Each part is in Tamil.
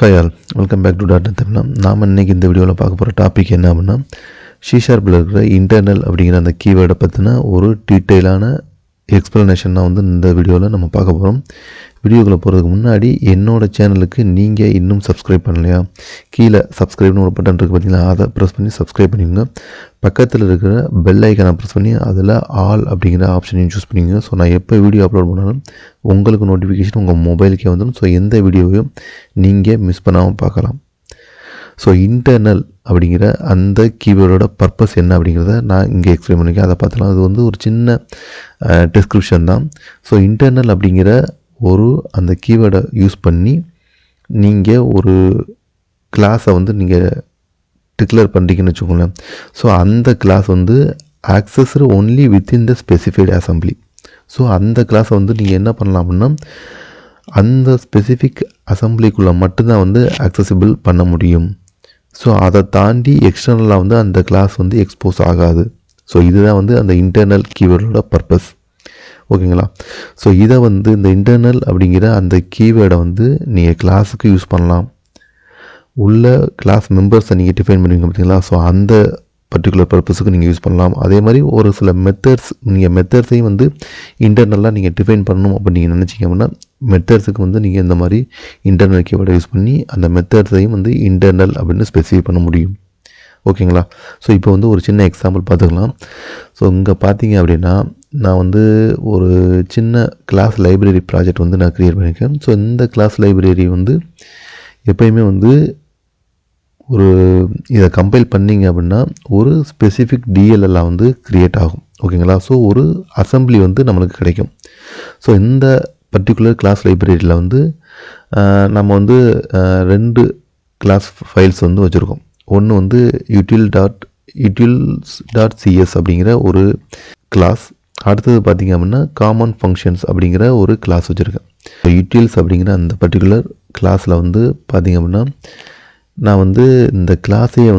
Hi all, welcome back to DotNetTamizha. நாம் இன்றைக்கி இந்த வீடியோவில் பார்க்க போகிற டாபிக் என்ன அப்படின்னா, C# இருக்கிற இன்டர்னல் அப்படிங்கிற அந்த கீவேர்டை பற்றின ஒரு டீட்டெயிலான எக்ஸ்ப்ளனேஷன் தான் இந்த வீடியோவில் நம்ம பார்க்க போகிறோம். வீடியோக்குள்ளே போகிறதுக்கு முன்னாடி என்னோடய சேனலுக்கு நீங்கள் இன்னும் சப்ஸ்கிரைப் பண்ணலையா, கீழே சப்ஸ்கிரைப்னு ஒரு பட்டன் இருக்குது பார்த்தீங்களா, அதை ப்ரெஸ் பண்ணி சப்ஸ்கிரைப் பண்ணிக்கோங்க. பக்கத்தில் இருக்கிற பெல் ஐக்கனை ப்ரெஸ் பண்ணி அதில் ஆல் அப்படிங்கிற ஆப்ஷனையும் சூஸ் பண்ணிக்கோங்க. ஸோ நான் எப்போ வீடியோ அப்லோட் பண்ணாலும் உங்களுக்கு நோட்டிஃபிகேஷன் உங்கள் மொபைலுக்கே வந்துடும். ஸோ எந்த வீடியோவையும் நீங்கள் மிஸ் பண்ணாமல் பார்க்கலாம். ஸோ இன்டர்னல் அப்படிங்கிற அந்த கீவேர்டோட பர்பஸ் என்ன அப்படிங்கிறத நான் இங்கே எக்ஸ்பிளைன் பண்ணியிருக்கேன். அதை பார்த்தலாம். அது ஒரு சின்ன டிஸ்கிரிப்ஷன் தான். ஸோ இன்டர்னல் அப்படிங்கிற அந்த கீவேர்டை யூஸ் பண்ணி நீங்கள் ஒரு கிளாஸை நீங்கள் டிக்ளேர் பண்ணுறீங்கன்னு வச்சுக்கோங்களேன். ஸோ அந்த class accessed only within the specified assembly. So அந்த கிளாஸை நீங்கள் என்ன பண்ணலாம் அப்படின்னா, அந்த ஸ்பெசிஃபிக் அசம்பிளிக்குள்ளே மட்டும்தான் ஆக்சசிபிள் பண்ண முடியும். ஸோ அதை தாண்டி எக்ஸ்டர்னலாக அந்த கிளாஸ் எக்ஸ்போஸ் ஆகாது. ஸோ இதுதான் அந்த இன்டர்னல் கீவேர்டோட பர்பஸ். ஓகேங்களா? ஸோ இதை இந்த இன்டர்னல் அப்படிங்கிற அந்த கீவேர்டை நீங்கள் கிளாஸுக்கு யூஸ் பண்ணலாம். உள்ள கிளாஸ் மெம்பர்ஸை நீங்கள் டிஃபைன் பண்ணுவீங்க பார்த்தீங்களா, ஸோ அந்த பர்டிகுலர் பர்பஸுக்கு நீங்கள் யூஸ் பண்ணலாம். அதே மாதிரி ஒரு சில மெத்தட்ஸையும் இன்டர்னலாக நீங்கள் டிஃபைன் பண்ணணும் அப்படின்னு நீங்கள் நினச்சிங்க அப்படின்னா, மெத்தட்ஸுக்கு நீங்கள் இந்த மாதிரி இன்டர்னல் கீவேர்டை யூஸ் பண்ணி அந்த மெத்தட்ஸையும் இன்டர்னல் அப்படின்னு ஸ்பெசிஃபை பண்ண முடியும். ஓகேங்களா? ஸோ இப்போ ஒரு சின்ன எக்ஸாம்பிள் பார்த்துக்கலாம். ஸோ இங்கே பார்த்தீங்க அப்படின்னா, நான் ஒரு சின்ன கிளாஸ் லைப்ரரி ப்ராஜெக்ட் நான் க்ரியேட் பண்ணியிருக்கேன். ஸோ இந்த கிளாஸ் லைப்ரரி எப்போயுமே இதை கம்பைல் பண்ணிங்க அப்படின்னா ஒரு ஸ்பெசிஃபிக் டிஎல்லாம் க்ரியேட் ஆகும். ஓகேங்களா? ஸோ ஒரு அசம்பிளி நம்மளுக்கு கிடைக்கும். ஸோ இந்த பர்டிகுலர் கிளாஸ் லைப்ரரியில் நம்ம ரெண்டு கிளாஸ் ஃபைல்ஸ் வச்சுருக்கோம். ஒன்று utils.cs அப்படிங்கிற ஒரு கிளாஸ். அடுத்தது பார்த்திங்க அப்படின்னா காமன் ஃபங்க்ஷன்ஸ் அப்படிங்கிற ஒரு கிளாஸ் வச்சுருக்கேன். utils அப்படிங்கிற அந்த பர்டிகுலர் கிளாஸில் பார்த்திங்க அப்படின்னா, நான் இந்த கிளாஸையே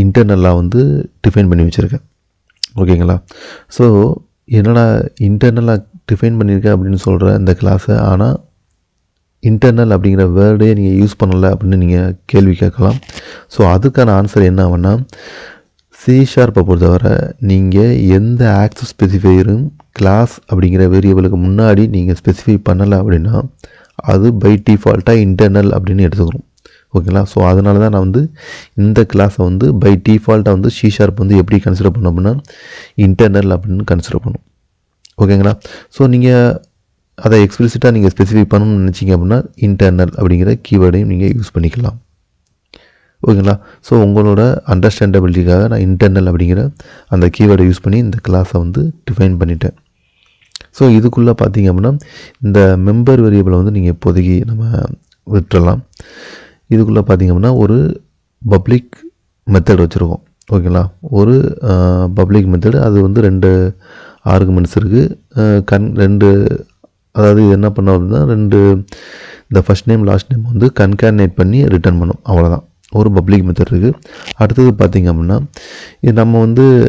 இன்டர்னலாக டிஃபைன் பண்ணி வச்சுருக்கேன். ஓகேங்களா? ஸோ என்னடா இன்டர்னலாக டிஃபைன் பண்ணியிருக்கேன் அப்படின்னு சொல்கிற இந்த கிளாஸை, ஆனால் இன்டர்னல் அப்படிங்கிற வேர்டே நீங்கள் யூஸ் பண்ணலை அப்படின்னு நீங்கள் கேள்வி கேட்கலாம். ஸோ அதுக்கான ஆன்சர் என்ன ஆகுன்னா, C# பொறுத்தவரை நீங்கள் எந்த ஆக்சஸ் ஸ்பெசிஃபையரும் கிளாஸ் அப்படிங்கிற வேரியபிளுக்கு முன்னாடி நீங்கள் ஸ்பெசிஃபை பண்ணலை அப்படின்னா அது பை டிஃபால்ட்டாக இன்டர்னல் அப்படின்னு எடுத்துக்கணும். ஓகேங்களா? ஸோ அதனால தான் நான் இந்த கிளாஸை பை டிஃபால்ட்டாக C# எப்படி கன்சிடர் பண்ணோம் அப்படின்னா இன்டர்னல் அப்படின்னு கன்சிடர் பண்ணும். ஓகேங்களா? ஸோ நீங்கள் அதை எக்ஸ்பிளிசிட்டாக நீங்கள் ஸ்பெசிஃபை பண்ணணும்னு நினச்சிங்க அப்படின்னா இன்டர்னல் அப்படிங்கிற கீவேர்டையும் நீங்கள் யூஸ் பண்ணிக்கலாம். ஓகேங்களா? ஸோ உங்களோட அண்டர்ஸ்டாண்டபிலிட்டிக்காக நான் இன்டர்னல் அப்படிங்கிற அந்த கீவேர்டை யூஸ் பண்ணி இந்த கிளாஸை டிஃபைன் பண்ணிட்டேன். ஸோ இதுக்குள்ளே பார்த்தீங்க அப்படின்னா இந்த மெம்பர் வேரியபிளை நீங்கள் இப்போதைக்கு நம்ம விட்டுறலாம். இதுக்குள்ளே பார்த்திங்க அப்படின்னா ஒரு பப்ளிக் மெத்தட் வச்சுருக்கோம். ஓகேங்களா? ஒரு பப்ளிக் மெத்தடு, அது ரெண்டு ஆர்குமெண்ட்ஸ் இருக்குது. அதாவது இது என்ன பண்ணோம் அப்படின்னா, இந்த ஃபஸ்ட் நேம் லாஸ்ட் நேம் கன்கார்னேட் பண்ணி ரிட்டர்ன் பண்ணும். அவ்வளோதான். ஒரு பப்ளிக் மெத்தட் இருக்குது. அடுத்தது பார்த்திங்க அப்படின்னா, இது நம்ம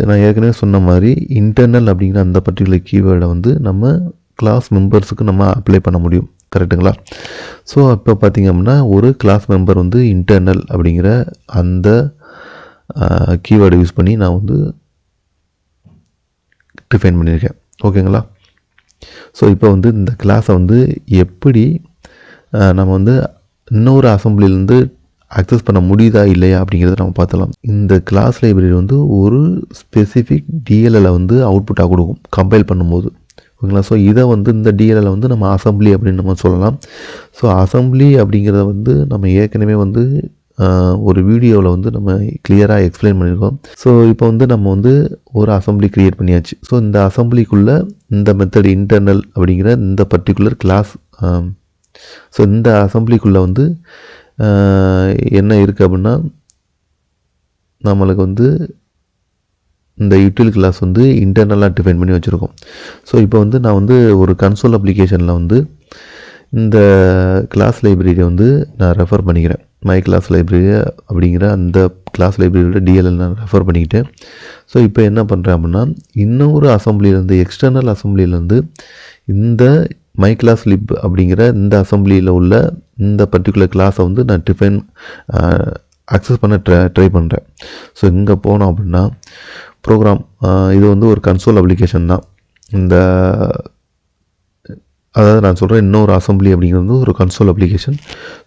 நான் ஏற்கனவே சொன்ன மாதிரி இன்டர்னல் அப்படிங்கிற அந்த பர்டிகுலர் கீவேர்டை நம்ம கிளாஸ் மெம்பர்ஸுக்கு நம்ம அப்ளை பண்ண முடியும். கரெக்டுங்களா? ஸோ இப்போ பார்த்திங்க அப்படின்னா ஒரு கிளாஸ் மெம்பர் இன்டர்னல் அப்படிங்கிற அந்த கீவேர்டை யூஸ் பண்ணி நான் டிஃபைன் பண்ணியிருக்கேன். ஓகேங்களா? ஸோ இப்போ இந்த கிளாஸை எப்படி நம்ம இன்னொரு அசம்பிளிலேருந்து ஆக்சஸ் பண்ண முடியுதா இல்லையா அப்படிங்கிறத நம்ம பார்த்தலாம். இந்த கிளாஸ் லைப்ரரி ஒரு ஸ்பெசிஃபிக் டிஎல்எல் அவுட்புட்டாக கொடுக்கும் கம்பைல் பண்ணும்போது. ஓகேங்களா? ஸோ இதை இந்த டிஎல்எல் நம்ம அசம்பிளி அப்படின்னு நம்ம சொல்லலாம். ஸோ அசம்பிளி அப்படிங்கிறத நம்ம ஏற்கனவே ஒரு வீடியோவில் நம்ம கிளியராக எக்ஸ்பிளைன் பண்ணியிருக்கோம். ஸோ இப்போ நம்ம ஒரு அசம்பிளி க்ரியேட் பண்ணியாச்சு. ஸோ இந்த அசம்பிளிக்குள்ளே இந்த மெத்தட் இன்டர்னல் அப்படிங்கிற இந்த பர்டிகுலர் கிளாஸ், ஸோ இந்த அசம்பிளிக்குள்ளே என்ன இருக்குது அப்படின்னா, நம்மளுக்கு இந்த யூட்டில் கிளாஸ் இன்டர்னலாக டிஃபைன் பண்ணி வச்சுருக்கோம். ஸோ இப்போ நான் ஒரு கன்சோல் அப்ளிகேஷனில் இந்த கிளாஸ் லைப்ரரியை நான் ரெஃபர் பண்ணிக்கிறேன். மை கிளாஸ் லைப்ரரி அப்படிங்கிற அந்த கிளாஸ் லைப்ரரியோட டிஎல்எல் நான் ரெஃபர் பண்ணிக்கிட்டேன். ஸோ இப்போ என்ன பண்ணுறேன் அப்படின்னா, இன்னொரு அசம்பிளிலேருந்து எக்ஸ்டர்னல் அசம்பிளிலேருந்து இந்த மை கிளாஸ் லிப் அப்படிங்கிற இந்த அசம்பிளியில் உள்ள இந்த பர்டிகுலர் கிளாஸை வந்து நான் ஆக்சஸ் பண்ண ட்ரை பண்ணுறேன். ஸோ இங்கே போனோம் அப்படின்னா ப்ரோக்ராம், இது வந்து ஒரு கன்சோல் அப்ளிகேஷன் தான். இந்த அதாவது நான் சொல்கிறேன் இன்னொரு அசம்பிளி அப்படிங்கிறது ஒரு கன்சோல் அப்ளிகேஷன்.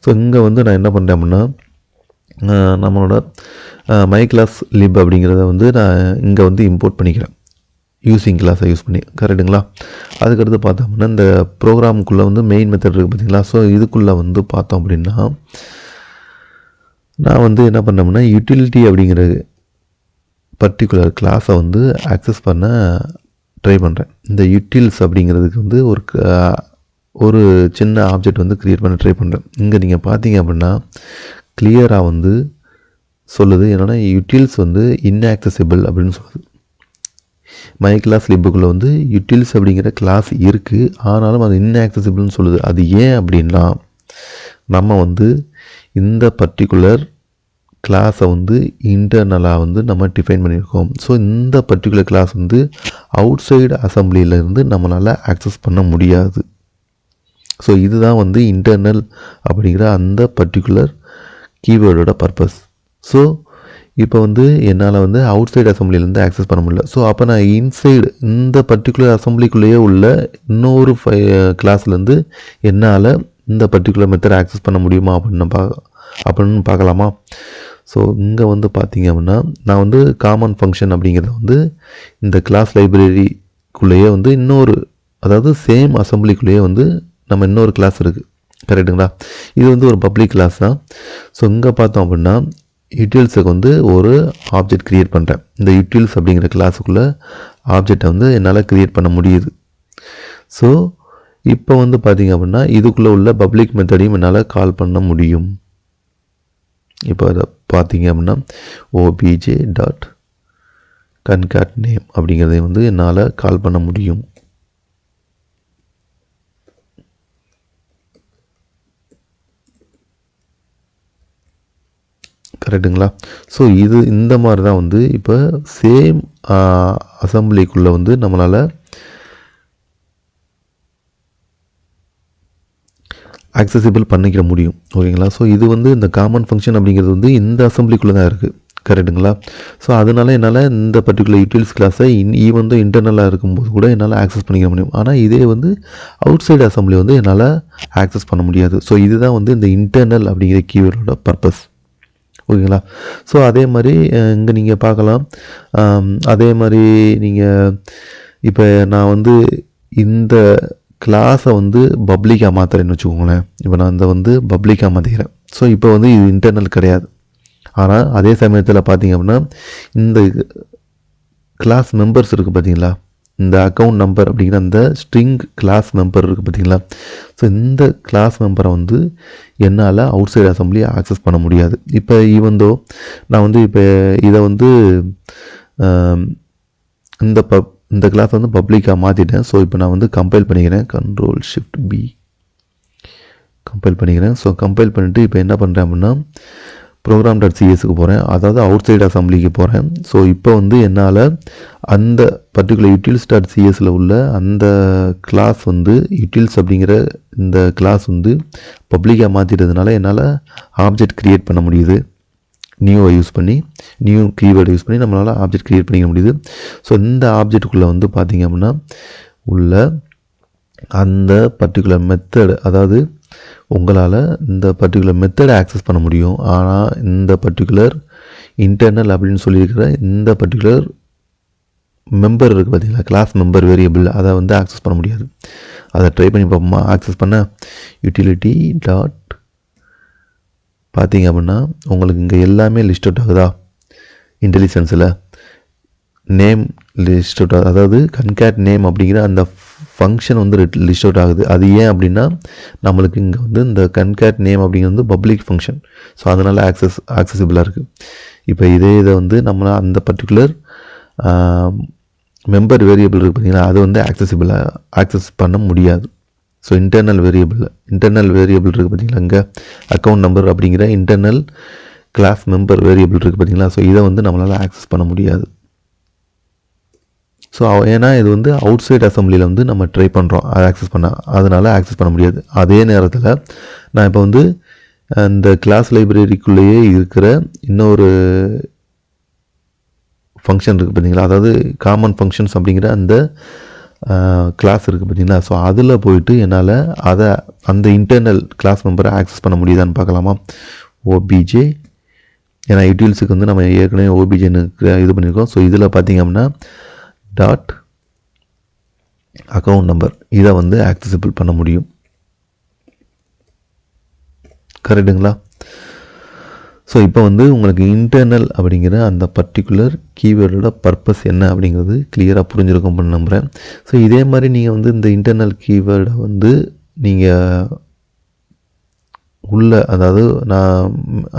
ஸோ இங்கே வந்து நான் என்ன பண்ணுறேன் அப்படின்னா நம்மளோட மை கிளாஸ் லிப் அப்படிங்கிறத வந்து நான் இங்கே வந்து இம்போர்ட் பண்ணிக்கிறேன் யூஸிங் கிளாஸை யூஸ் பண்ணி. கரெக்டுங்களா? அதுக்கடுத்து பார்த்தோம் அப்படின்னா இந்த ப்ரோக்ராமுக்குள்ளே வந்து மெயின் மெத்தட் இருக்குது பார்த்தீங்களா? ஸோ இதுக்குள்ளே வந்து பார்த்தோம் அப்படின்னா நான் வந்து என்ன பண்ணேன்னா யூட்டிலிட்டி அப்படிங்கிற பர்டிகுலர் கிளாஸை வந்து ஆக்சஸ் பண்ண ட்ரை பண்ணுறேன். இந்த யூட்டில்ஸ் அப்படிங்கிறதுக்கு வந்து ஒரு சின்ன ஆப்ஜெக்ட் வந்து க்ரியேட் பண்ண ட்ரை பண்ணுறேன். இங்கே நீங்கள் பார்த்தீங்க அப்படின்னா கிளியராக வந்து சொல்லுது என்னென்னா யூட்டில்ஸ் வந்து இன்ஆக்சசிபிள் அப்படின்னு சொல்லுது. மை கிளாஸ் லிப்புக்குள்ளே வந்து யூட்டில்ஸ் அப்படிங்கிற கிளாஸ் இருக்குது, ஆனாலும் அது இன்ஆக்சசிபிள்னு சொல்லுது. அது ஏன் அப்படின்னா நம்ம வந்து இந்த பர்டிகுலர் கிளாஸை வந்து இன்டர்னலாக வந்து நம்ம டிஃபைன் பண்ணியிருக்கோம். ஸோ இந்த பர்டிகுலர் கிளாஸ் வந்து அவுட் சைடு அசம்பிளியிலேருந்து நம்மளால் ஆக்சஸ் பண்ண முடியாது. ஸோ இதுதான் வந்து இன்டர்னல் அப்படிங்கிற அந்த பர்டிகுலர் கீவேர்டோட பர்பஸ். ஸோ இப்போ வந்து என்னால் வந்து அவுட் சைடு அசம்பிளிலேருந்து ஆக்சஸ் பண்ண முடியல. ஸோ அப்போ நான் இன்சைடு இந்த பர்டிகுலர் அசம்பிளிக்குள்ளேயே உள்ள இன்னொரு கிளாஸ்லேருந்து என்னால் இந்த பர்டிகுலர் மெத்தட் ஆக்சஸ் பண்ண முடியுமா அப்படின்னு பார்க்கலாமா? ஸோ இங்கே வந்து பார்த்திங்க அப்படின்னா நான் வந்து காமன் ஃபங்க்ஷன் அப்படிங்கிறத வந்து இந்த கிளாஸ் லைப்ரரிக்குள்ளேயே வந்து அதாவது சேம் அசம்பிளிக்குள்ளேயே வந்து நம்ம இன்னொரு கிளாஸ் இருக்குது. கரெக்டுங்களா? இது வந்து ஒரு பப்ளிக் கிளாஸ் தான். ஸோ இங்கே பார்த்தோம் அப்படின்னா யூட்டில்ஸுக்கு வந்து ஒரு ஆப்ஜெக்ட் க்ரியேட் பண்ணுறேன். இந்த யூட்டில்ஸ் அப்படிங்கிற கிளாஸுக்குள்ளே ஆப்ஜெக்டை வந்து என்னால் க்ரியேட் பண்ண முடியுது. ஸோ இப்போ வந்து பார்த்திங்க அப்படின்னா இதுக்குள்ளே உள்ள பப்ளிக் மெத்தடையும் என்னால் கால் பண்ண முடியும். இப்போ அதை பார்த்தீங்க அப்படின்னா obj.concat_name அப்படிங்கிறதை வந்து என்னால் கால் பண்ண முடியும். கரெக்டுங்களா? ஸோ இந்த மாதிரி தான் வந்து இப்போ சேம் அசம்பிளிக்குள்ளே வந்து நம்மளால் ஆக்சசிபிள் பண்ணிக்க முடியும். ஓகேங்களா? ஸோ இது வந்து இந்த காமன் ஃபங்க்ஷன் அப்படிங்கிறது வந்து இந்த அசம்பிளிக்குள்ளே தான் இருக்குது. கரெக்டுங்களா? ஸோ அதனால் என்னால் இந்த பர்டிகுலர் யூட்டில்ஸ் கிளாஸை ஈவன் தான் இன்டர்னலாக இருக்கும்போது கூட என்னால் ஆக்சஸ் பண்ணிக்க முடியும். ஆனால் இதே வந்து அவுட் சைடு அசம்பிளி வந்து என்னால் ஆக்சஸ் பண்ண முடியாது. ஸோ இதுதான் வந்து இந்த இன்டர்னல் அப்படிங்கிற கீவேர்டோட பர்பஸ். ஓகேங்களா? ஸோ அதே மாதிரி இங்கே நீங்கள் பார்க்கலாம். அதே மாதிரி நீங்கள் இப்போ நான் வந்து இந்த கிளாஸை வந்து பப்ளிக்காக மாற்றுறேன்னு வச்சுக்கோங்களேன். இப்போ நான் இந்த வந்து பப்ளிக்காக மாற்றிக்கிறேன். ஸோ இப்போ வந்து இது இன்டர்னல் கிடையாது. ஆனால் அதே சமயத்தில் பார்த்தீங்க அப்படின்னா இந்த கிளாஸ் மெம்பர்ஸ் இருக்குது பார்த்தீங்களா? இந்த அக்கௌண்ட் நம்பர் அப்படிங்கிற அந்த ஸ்ட்ரிங் கிளாஸ் மெம்பர் இருக்குது பார்த்தீங்களா? ஸோ இந்த கிளாஸ் மெம்பரை வந்து என்னால் அவுட் சைடு அசம்பிளி ஆக்சஸ் பண்ண முடியாது. இப்போ ஈவந்தோ நான் வந்து இப்போ இதை வந்து இந்த கிளாஸ் வந்து பப்ளிக்காக மாற்றிட்டேன். ஸோ இப்போ நான் வந்து கம்பைல் பண்ணிக்கிறேன். Ctrl+Shift+B கம்பைல் பண்ணிக்கிறேன். ஸோ கம்பைல் பண்ணிவிட்டு இப்போ என்ன பண்ணுறேன் அப்படின்னா program.csக்கு போகிறேன். அதாவது அவுட் சைடு அசம்பிளிக்கு போகிறேன். ஸோ இப்போ வந்து என்னால் அந்த பர்டிகுலர் utils.csல உள்ள அந்த கிளாஸ் வந்து utils அப்படிங்கிற இந்த கிளாஸ் வந்து பப்ளிக்காக மாற்றிட்டதுனால என்னால் ஆப்ஜெக்ட் க்ரியேட் பண்ண முடியுது. நியூவை யூஸ் பண்ணி நியூ கீவேர்டை யூஸ் பண்ணி நம்மளால் ஆப்ஜெக்ட் க்ரியேட் பண்ணிக்க முடியுது. ஸோ இந்த ஆப்ஜெக்டுக்குள்ளே வந்து பார்த்திங்க அப்படின்னா உள்ள அந்த பர்டிகுலர் மெத்தட், அதாவது உங்களால் இந்த பர்டிகுலர் மெத்தடை ஆக்சஸ் பண்ண முடியும். ஆனால் இந்த பர்டிகுலர் இன்டர்னல் அப்படின்னு சொல்லியிருக்கிற இந்த பர்டிகுலர் மெம்பர் இருக்குது பார்த்தீங்களா, கிளாஸ் மெம்பர் வேரியபிள், அதை வந்து ஆக்சஸ் பண்ண முடியாது. அதை ட்ரை பண்ணி பார்ப்போமா? ஆக்சஸ் பண்ண யூட்டிலிட்டி டாட் பார்த்தீங்க அப்படின்னா உங்களுக்கு இங்கே எல்லாமே லிஸ்ட் அவுட் ஆகுதா? இன்டெலிஜென்ஸில் நேம் லிஸ்ட் அவுட் ஆகுது. அதாவது கன்கேட் நேம் அப்படிங்கிற அந்த ஃபங்க்ஷன் வந்து லிஸ்ட் அவுட் ஆகுது. அது ஏன் அப்படின்னா நம்மளுக்கு இங்கே வந்து இந்த கன்கேட் நேம் அப்படிங்கிறது வந்து பப்ளிக் ஃபங்க்ஷன். ஸோ அதனால் ஆக்சசிபிளாக இருக்குது. இப்போ இதை வந்து நம்மளால் அந்த பர்டிகுலர் மெம்பர் வேரியபிள் இருக்குது பார்த்தீங்கன்னா அது வந்து ஆக்சஸ் பண்ண முடியாது. ஸோ இன்டர்னல் வேரியபிள் இருக்குது பார்த்தீங்களா, இங்கே அக்கௌண்ட் நம்பர் அப்படிங்கிற இன்டர்னல் கிளாஸ் மெம்பர் வேரியபிள் இருக்குது பார்த்தீங்களா. ஸோ இதை வந்து நம்மளால் ஆக்சஸ் பண்ண முடியாது. ஸோ ஏன்னா இது வந்து அவுட் சைட் அசம்பிளியில் வந்து நம்ம ட்ரை பண்ணுறோம் அதை ஆக்சஸ் பண்ண, அதனால் ஆக்சஸ் பண்ண முடியாது. அதே நேரத்தில் நான் இப்போ வந்து இந்த கிளாஸ் லைப்ரரிக்குள்ளேயே இருக்கிற இன்னொரு ஃபங்க்ஷன் இருக்குது பார்த்தீங்களா, அதாவது காமன் ஃபங்க்ஷன்ஸ் அப்படிங்கிற அந்த கிளாஸ் இருக்குது பார்த்தீங்களா. ஸோ அதில் போயிட்டு என்னால் அந்த இன்டர்னல் கிளாஸ் மெம்பரை ஆக்சஸ் பண்ண முடியுதான்னு பார்க்கலாமா. ஓபிஜே, ஏன்னா யூட்டில்ஸுக்கு வந்து நம்ம ஏற்கனவே ஓபிஜேன்னு இது பண்ணியிருக்கோம். ஸோ இதில் பார்த்திங்க அப்படின்னா டாட் அக்கௌண்ட் நம்பர் இதை வந்து ஆக்சசிபிள் பண்ண முடியும். கரெக்டுங்களா. ஸோ இப்போ வந்து உங்களுக்கு இன்டர்னல் அப்படிங்கிற அந்த பர்டிகுலர் கீவேர்டோட பர்பஸ் என்ன அப்படிங்கிறது கிளியராக புரிஞ்சிருக்கும் பண்ண நம்புகிறேன். ஸோ இதே மாதிரி நீங்கள் வந்து இந்த இன்டர்னல் கீவேர்டை வந்து நீங்கள்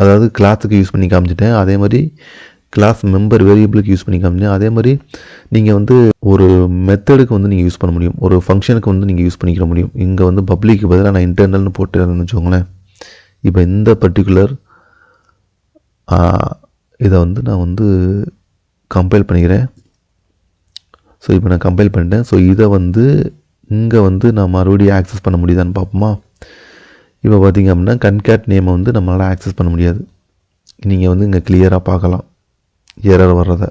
அதாவது கிளாஸுக்கு யூஸ் பண்ணி காமிச்சிட்டேன், அதே மாதிரி கிளாஸ் மெம்பர் வேரியபிளுக்கு யூஸ் பண்ணி காமிச்சேன். அதே மாதிரி நீங்கள் வந்து ஒரு மெத்தடுக்கு வந்து நீங்கள் யூஸ் பண்ண முடியும், ஒரு ஃபங்க்ஷனுக்கு வந்து நீங்கள் யூஸ் பண்ணிக்கிற முடியும். இங்கே வந்து பப்ளிக்கு பதிலாக நான் இன்டர்னல்னு போட்டுறேன்னு வச்சுக்கோங்களேன். இப்போ இந்த பர்டிகுலர் இதை வந்து நான் வந்து கம்பைல் பண்ணிக்கிறேன். ஸோ இப்போ நான் கம்பைல் பண்ணிட்டேன். ஸோ இதை வந்து இங்கே வந்து நான் மறுபடியும் ஆக்சஸ் பண்ண முடியுதான்னு பார்ப்போமா. இப்போ பார்த்திங்க அப்படின்னா கன்கேட் நேமை வந்து நம்மளால் ஆக்சஸ் பண்ண முடியாது. நீங்கள் வந்து இங்கே கிளியராக பார்க்கலாம் எரர் வர்றதை.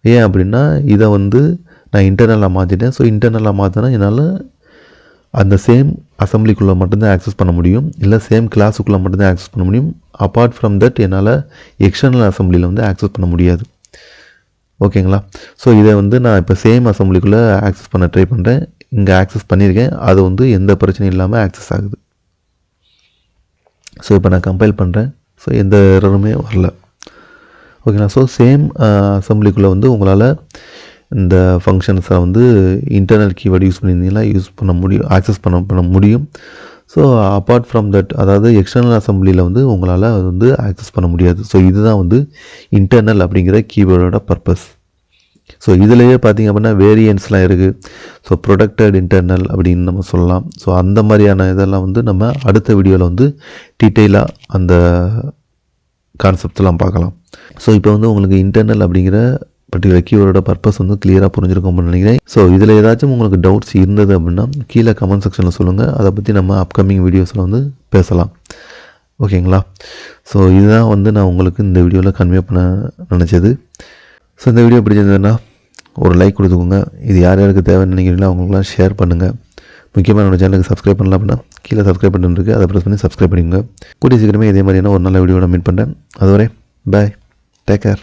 ஏன் அப்படின்னா இதை வந்து நான் இன்டர்னலாக மாற்றிட்டேன். ஸோ இன்டர்னலாக மாற்றினா என்னால் அந்த சேம் அசம்பிளிக்குள்ளே மட்டும்தான் ஆக்சஸ் பண்ண முடியும், இல்லை சேம் கிளாஸுக்குள்ளே மட்டும்தான் ஆக்சஸ் பண்ண முடியும். அப்பார்ட் ஃப்ரம் தட் என்னால் எக்ஸ்டர்னல் அசம்பிளியில் வந்து ஆக்சஸ் பண்ண முடியாது. ஓகேங்களா. ஸோ இதை வந்து நான் இப்போ சேம் அசம்பிளிக்குள்ளே ஆக்சஸ் பண்ண ட்ரை பண்ணுறேன். இங்கே ஆக்சஸ் பண்ணியிருக்கேன், அது வந்து எந்த பிரச்சனையும் இல்லாமல் ஆக்சஸ் ஆகுது. ஸோ இப்போ நான் கம்பைல் பண்ணுறேன். ஸோ எந்த எரருமே வரல. ஓகேங்களா. ஸோ சேம் அசம்பிளிக்குள்ளே வந்து உங்களால் இந்த ஃபங்க்ஷன்ஸை வந்து இன்டர்னல் கீவேர்டு யூஸ் பண்ணியிருந்தீங்கன்னா யூஸ் பண்ண முடியும், ஆக்சஸ் பண்ண முடியும். ஸோ அப்பார்ட் ஃப்ரம் தட், அதாவது எக்ஸ்டர்னல் அசம்பிளியில் வந்து உங்களால் அது வந்து ஆக்சஸ் பண்ண முடியாது. ஸோ இதுதான் வந்து இன்டர்னல் அப்படிங்கிற கீவேர்டோட பர்பஸ். ஸோ இதிலேயே பார்த்திங்க அப்படின்னா வேரியன்ஸ்லாம் இருக்குது. ஸோ ப்ரொடக்டட் இன்டர்னல் அப்படின்னு நம்ம சொல்லலாம். ஸோ அந்த மாதிரியான இதெல்லாம் வந்து நம்ம அடுத்த வீடியோவில் வந்து டீட்டெயிலாக அந்த கான்செப்ட்லாம் பார்க்கலாம். ஸோ இப்போ வந்து உங்களுக்கு இன்டர்னல் அப்படிங்கிற பர்டிகுலர் கீவேர்டோட பர்பஸ் வந்து கிளியராக புரிஞ்சிருக்கும்னு நினைக்கிறேன். ஸோ இதில் ஏதாச்சும் உங்களுக்கு டவுட்ஸ் இருந்தது அப்படின்னா கீழே கமெண்ட் செக்ஷனில் சொல்லுங்கள். அதை பற்றி நம்ம அப்கமிங் வீடியோஸில் வந்து பேசலாம். ஓகேங்களா. ஸோ இதுதான் வந்து நான் உங்களுக்கு இந்த வீடியோவில் கன்வே பண்ண நினச்சது. ஸோ இந்த வீடியோ பிடிச்சிருந்ததுன்னா ஒரு லைக் கொடுத்துக்கோங்க. இது யார் யாருக்கு தேவைன்னு நினைக்கிறீங்களோ அவங்களுக்குலாம் ஷேர் பண்ணுங்கள். முக்கியமாக நம்ம சேனலுக்கு சப்ஸ்கிரைப் பண்ணலாம் அப்படின்னா கீழே சப்ஸ்கிரைப் பட்டன் இருக்குது, அதை ப்ரெஸ் பண்ணி சப்ஸ்கிரைப் பண்ணிக்கோங்க. கூடிய சீக்கிரமே இதே மாதிரியான ஒரு நல்ல வீடியோட மீட் பண்ணுறேன். அதுவரை பாய், டேக் கேர்.